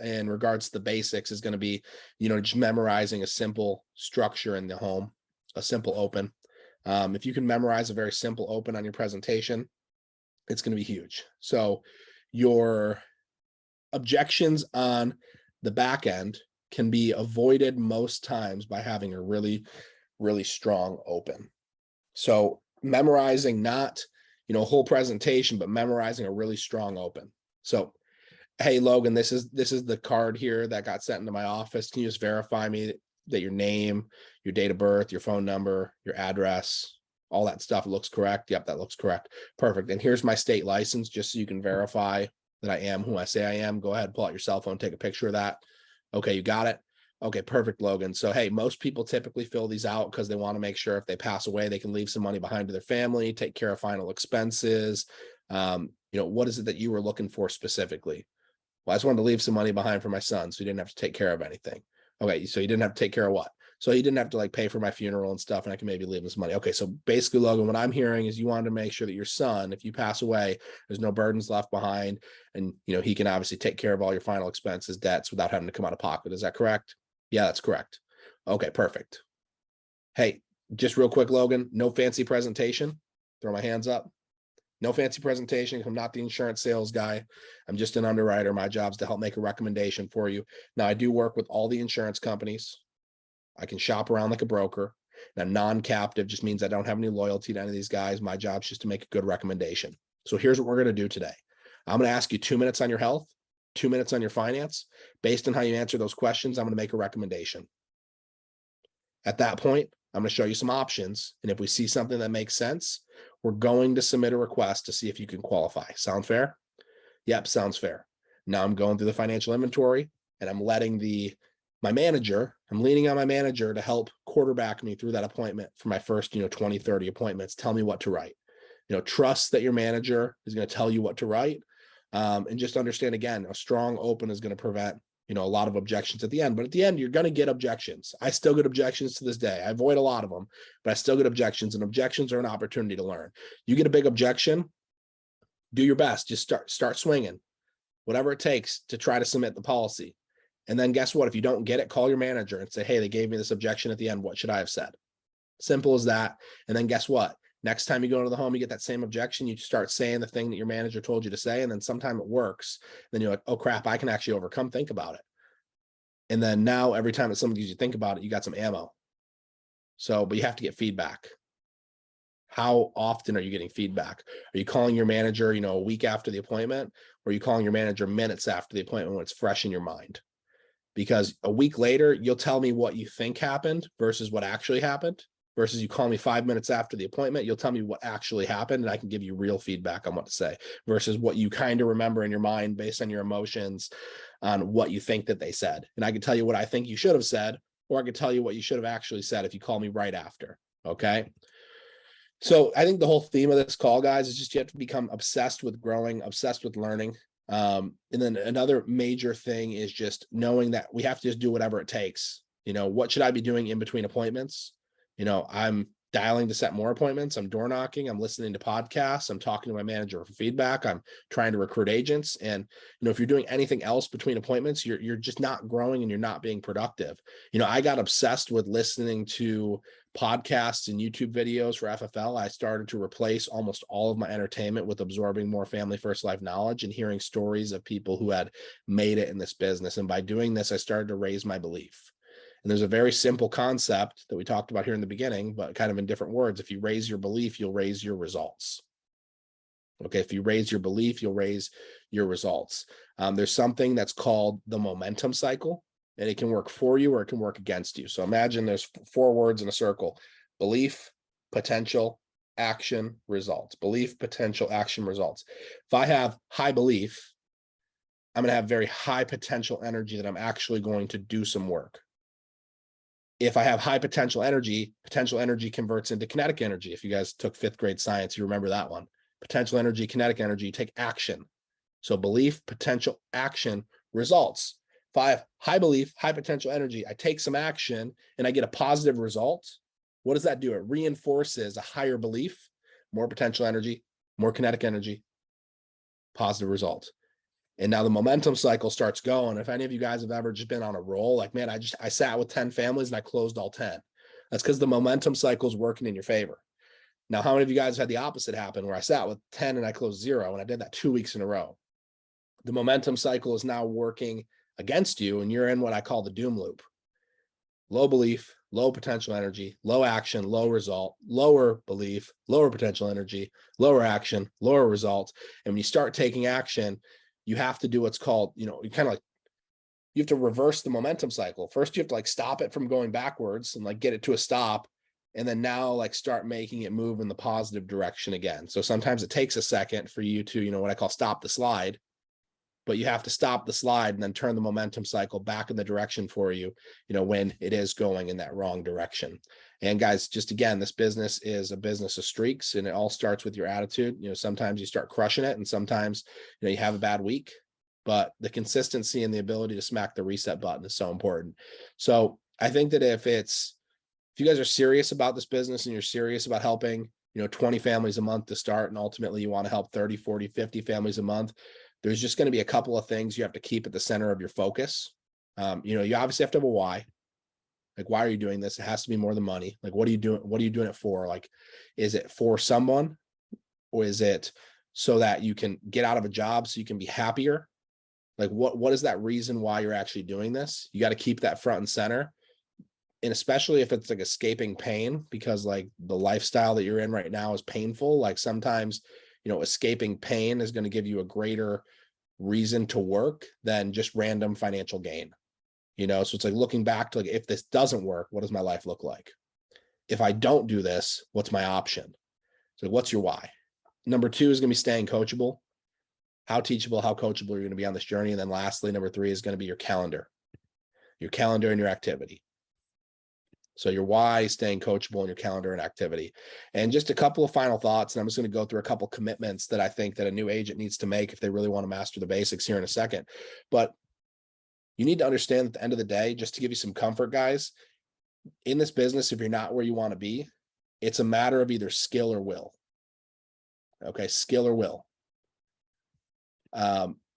in regards to the basics is going to be, just memorizing a simple structure in the home, a simple open. If you can memorize a very simple open on your presentation, it's going to be huge. So your objections on the back end can be avoided most times by having a really, really strong open. So memorizing not, a whole presentation, but memorizing a really strong open. So, hey, Logan, this is the card here that got sent into my office. Can you just verify me that your name, your date of birth, your phone number, your address, all that stuff looks correct? Yep, that looks correct. Perfect. And here's my state license, just so you can verify that I am who I say I am. Go ahead, pull out your cell phone, take a picture of that. Okay, you got it. Okay, perfect, Logan. So, hey, most people typically fill these out because they want to make sure if they pass away, they can leave some money behind to their family, take care of final expenses. What is it that you were looking for specifically? Well, I just wanted to leave some money behind for my son, so he didn't have to take care of anything. Okay, so you didn't have to take care of what? So he didn't have to pay for my funeral and stuff, and I can maybe leave him some money. Okay, so basically, Logan, what I'm hearing is you wanted to make sure that your son, if you pass away, there's no burdens left behind, and he can obviously take care of all your final expenses, debts without having to come out of pocket. Is that correct? Yeah, that's correct. Okay, perfect. Hey, Just real quick, Logan, no fancy presentation. Throw my hands up. No fancy presentation. I'm not the insurance sales guy. I'm just an underwriter. My job is to help make a recommendation for you. Now, I do work with all the insurance companies. I can shop around like a broker. Now, non-captive just means I don't have any loyalty to any of these guys. My job is just to make a good recommendation. So here's what we're going to do today. I'm going to ask you 2 minutes on your health, 2 minutes on your finance. Based on how you answer those questions, I'm going to make a recommendation. At that point, I'm going to show you some options. And if we see something that makes sense, we're going to submit a request to see if you can qualify. Sound fair? Yep, sounds fair. Now I'm going through the financial inventory and I'm letting I'm leaning on my manager to help quarterback me through that appointment for my first, 20, 30 appointments. Tell me what to write. Trust that your manager is going to tell you what to write. And just understand, again, a strong open is going to prevent, a lot of objections at the end. But at the end, you're going to get objections. I still get objections to this day. I avoid a lot of them, but I still get objections, and objections are an opportunity to learn. You get a big objection, do your best. Just start swinging, whatever it takes to try to submit the policy. And then guess what? If you don't get it, call your manager and say, hey, they gave me this objection at the end. What should I have said? Simple as that. And then guess what? Next time you go into the home, you get that same objection, you start saying the thing that your manager told you to say, and then sometime it works. Then you're like, oh crap, I can actually overcome, think about it. And then now every time that somebody gives you think about it, you got some ammo. So, but you have to get feedback. How often are you getting feedback? Are you calling your manager, a week after the appointment, or are you calling your manager minutes after the appointment when it's fresh in your mind? Because a week later, you'll tell me what you think happened versus what actually happened. Versus you call me 5 minutes after the appointment, you'll tell me what actually happened, and I can give you real feedback on what to say versus what you kind of remember in your mind based on your emotions on what you think that they said. And I can tell you what I think you should have said, or I can tell you what you should have actually said if you call me right after. Okay. So I think the whole theme of this call, guys, is just you have to become obsessed with growing, obsessed with learning. And then another major thing is just knowing that we have to just do whatever it takes. What should I be doing in between appointments? I'm dialing to set more appointments. I'm door knocking. I'm listening to podcasts. I'm talking to my manager for feedback. I'm trying to recruit agents. And, if you're doing anything else between appointments, you're just not growing and you're not being productive. I got obsessed with listening to podcasts and YouTube videos for FFL. I started to replace almost all of my entertainment with absorbing more family first life knowledge and hearing stories of people who had made it in this business. And by doing this, I started to raise my belief. And there's a very simple concept that we talked about here in the beginning, but kind of in different words. If you raise your belief, you'll raise your results. Okay, if you raise your belief, you'll raise your results. There's something that's called the momentum cycle, and it can work for you or it can work against you. So imagine there's 4 words in a circle: belief, potential, action, results. Belief, potential, action, results. If I have high belief, I'm going to have very high potential energy that I'm actually going to do some work. If I have high potential energy converts into kinetic energy. If you guys took 5th grade science, you remember that one. Potential energy, kinetic energy, take action. So belief, potential, action, results. If I have high belief, high potential energy, I take some action and I get a positive result. What does that do? It reinforces a higher belief, more potential energy, more kinetic energy, positive result. And now the momentum cycle starts going. If any of you guys have ever just been on a roll, like, man, I sat with 10 families and I closed all 10. That's because the momentum cycle is working in your favor. Now, how many of you guys had the opposite happen where I sat with 10 and I closed 0, and I did that 2 weeks in a row? The momentum cycle is now working against you, and you're in what I call the doom loop. Low belief, low potential energy, low action, low result, lower belief, lower potential energy, lower action, lower result. And when you start taking action, you have to do what's called, you have to reverse the momentum cycle. First, you have to stop it from going backwards and get it to a stop. And then now start making it move in the positive direction again. So sometimes it takes a second for you to, what I call stop the slide, but you have to stop the slide and then turn the momentum cycle back in the direction for you, when it is going in that wrong direction. And guys, just again, this business is a business of streaks, and it all starts with your attitude. Sometimes you start crushing it and sometimes, you have a bad week, but the consistency and the ability to smack the reset button is so important. So I think that if you guys are serious about this business and you're serious about helping, 20 families a month to start, and ultimately you want to help 30, 40, 50 families a month, there's just going to be a couple of things you have to keep at the center of your focus. You obviously have to have a why. Like, why are you doing this? It has to be more than money. Like, what are you doing? What are you doing it for? Like, is it for someone, or is it so that you can get out of a job so you can be happier? Like, what is that reason why you're actually doing this? You got to keep that front and center. And especially if it's like escaping pain, because like the lifestyle that you're in right now is painful. Like sometimes, escaping pain is going to give you a greater reason to work than just random financial gain. So it's like looking back to like, if this doesn't work, what does my life look like? If I don't do this, what's my option? So what's your why? Number 2 is going to be staying coachable. How teachable, how coachable are you going to be on this journey? And then lastly, number 3 is going to be your calendar and your activity. So your why, staying coachable, and your calendar and activity. And just a couple of final thoughts. And I'm just going to go through a couple commitments that I think that a new agent needs to make if they really want to master the basics here in a second. But you need to understand at the end of the day, just to give you some comfort, guys, in this business, if you're not where you want to be, it's a matter of either skill or will. Okay, skill or will.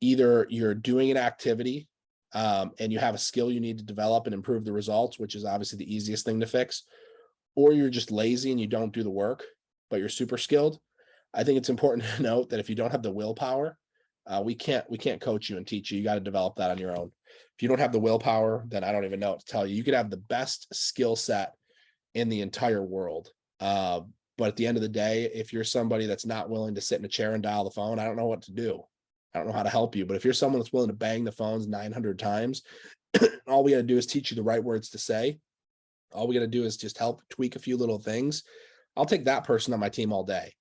Either you're doing an activity and you have a skill you need to develop and improve the results, which is obviously the easiest thing to fix, or you're just lazy and you don't do the work, but you're super skilled. I think it's important to note that if you don't have the willpower, we can't coach you and teach you. You got to develop that on your own. If you don't have the willpower, then I don't even know what to tell you. You could have the best skill set in the entire world. But at the end of the day, if you're somebody that's not willing to sit in a chair and dial the phone, I don't know what to do. I don't know how to help you. But if you're someone that's willing to bang the phones 900 times, all we got to do is teach you the right words to say. All we got to do is just help tweak a few little things. I'll take that person on my team all day.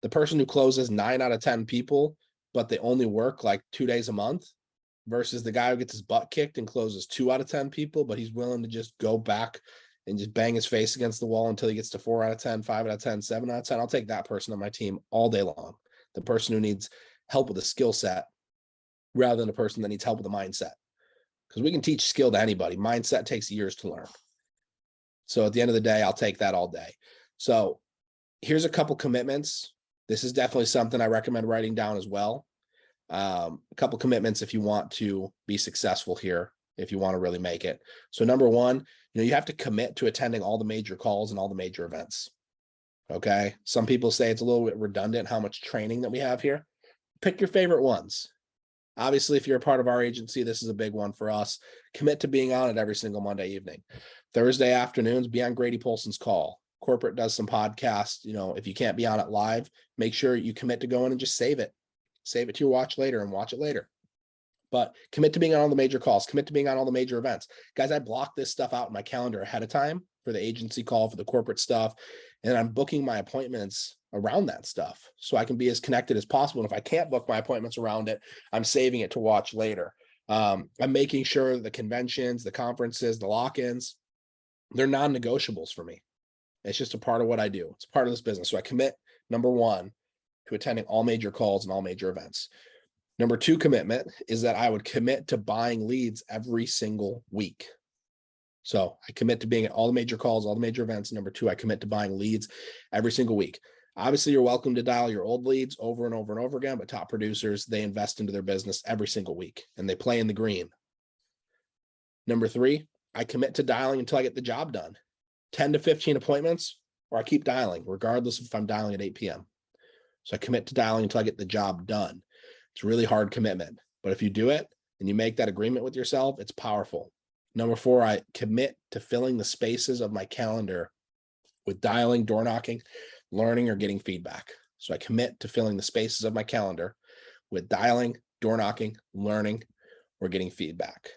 The person who closes 9 out of 10 people, but they only work like 2 days a month, versus the guy who gets his butt kicked and closes 2 out of 10 people, but he's willing to just go back and just bang his face against the wall until he gets to 4 out of 10, 5 out of 10, 7 out of 10. I'll take that person on my team all day long. The person who needs help with a skill set rather than a person that needs help with a mindset. Because we can teach skill to anybody. Mindset takes years to learn. So at the end of the day, I'll take that all day. So here's a couple commitments. This is definitely something I recommend writing down as well. A couple commitments if you want to be successful here, if you want to really make it. So number 1, you have to commit to attending all the major calls and all the major events. Okay. Some people say it's a little bit redundant how much training that we have here. Pick your favorite ones. Obviously, if you're a part of our agency, this is a big one for us. Commit to being on it every single Monday evening. Thursday afternoons, be on Grady Polson's call. Corporate does some podcasts. If you can't be on it live, make sure you commit to going and just save it. Save it to your watch later and watch it later. But commit to being on all the major calls. Commit to being on all the major events. Guys, I block this stuff out in my calendar ahead of time for the agency call, for the corporate stuff. And I'm booking my appointments around that stuff so I can be as connected as possible. And if I can't book my appointments around it, I'm saving it to watch later. I'm making sure the conventions, the conferences, the lock-ins, they're non-negotiables for me. It's just a part of what I do. It's part of this business. So I commit, number 1, to attending all major calls and all major events. Number 2 commitment is that I would commit to buying leads every single week. So I commit to being at all the major calls, all the major events. Number 2, I commit to buying leads every single week. Obviously, you're welcome to dial your old leads over and over and over again, but top producers, they invest into their business every single week and they play in the green. Number 3, I commit to dialing until I get the job done. 10 to 15 appointments, or I keep dialing, regardless if I'm dialing at 8 p.m. So I commit to dialing until I get the job done. It's a really hard commitment, but if you do it and you make that agreement with yourself, it's powerful. Number 4, I commit to filling the spaces of my calendar with dialing, door knocking, learning, or getting feedback. So I commit to filling the spaces of my calendar with dialing, door knocking, learning, or getting feedback.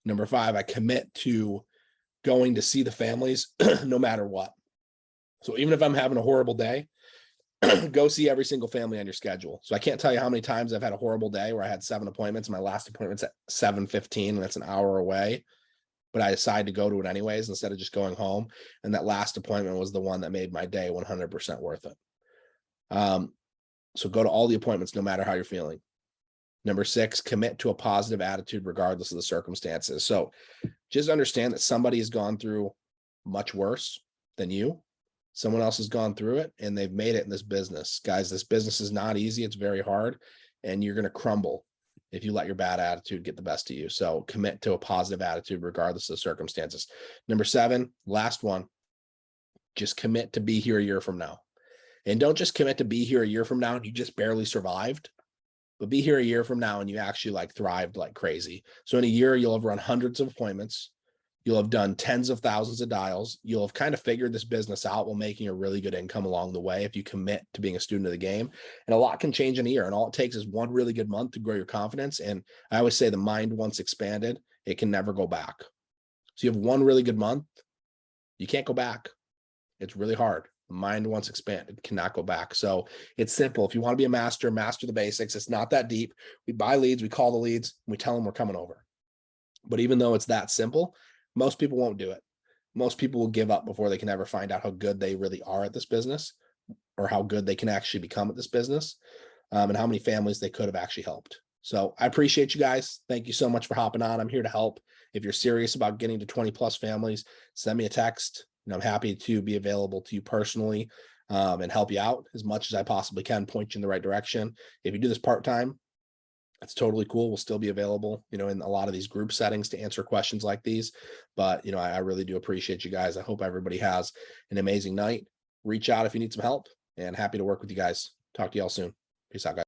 Number 5, I commit to going to see the families no matter what. So even if I'm having a horrible day, go see every single family on your schedule. So I can't tell you how many times I've had a horrible day where I had 7 appointments. My last appointment's at 7:15 and that's an hour away, but I decided to go to it anyways instead of just going home. And that last appointment was the one that made my day 100% worth it. So go to all the appointments, no matter how you're feeling. Number 6, commit to a positive attitude regardless of the circumstances. So just understand that somebody has gone through much worse than you. Someone else has gone through it and they've made it in this business. Guys, this business is not easy. It's very hard and you're going to crumble. if you let your bad attitude get the best of you. So commit to a positive attitude regardless of circumstances. Number 7, last one, just commit to be here a year from now. And don't just commit to be here a year from now and you just barely survived, but be here a year from now and you actually like thrived like crazy. So in a year, you'll have run hundreds of appointments. You'll have done tens of thousands of dials. You'll have kind of figured this business out while making a really good income along the way if you commit to being a student of the game. And a lot can change in a year. And all it takes is one really good month to grow your confidence. And I always say the mind once expanded, it can never go back. So you have one really good month, you can't go back. It's really hard. The mind once expanded cannot go back. So it's simple. If you want to be a master, master the basics. It's not that deep. We buy leads, we call the leads, and we tell them we're coming over. But even though it's that simple, most people won't do it. Most people will give up before they can ever find out how good they really are at this business or how good they can actually become at this business, and how many families they could have actually helped. So I appreciate you guys. Thank you so much for hopping on. I'm here to help. If you're serious about getting to 20 plus families, send me a text. And I'm happy to be available to you personally, and help you out as much as I possibly can, point you in the right direction. If you do this part-time, that's totally cool. We'll still be available, in a lot of these group settings to answer questions like these. But, I really do appreciate you guys. I hope everybody has an amazing night. Reach out if you need some help, and happy to work with you guys. Talk to y'all soon. Peace out, guys.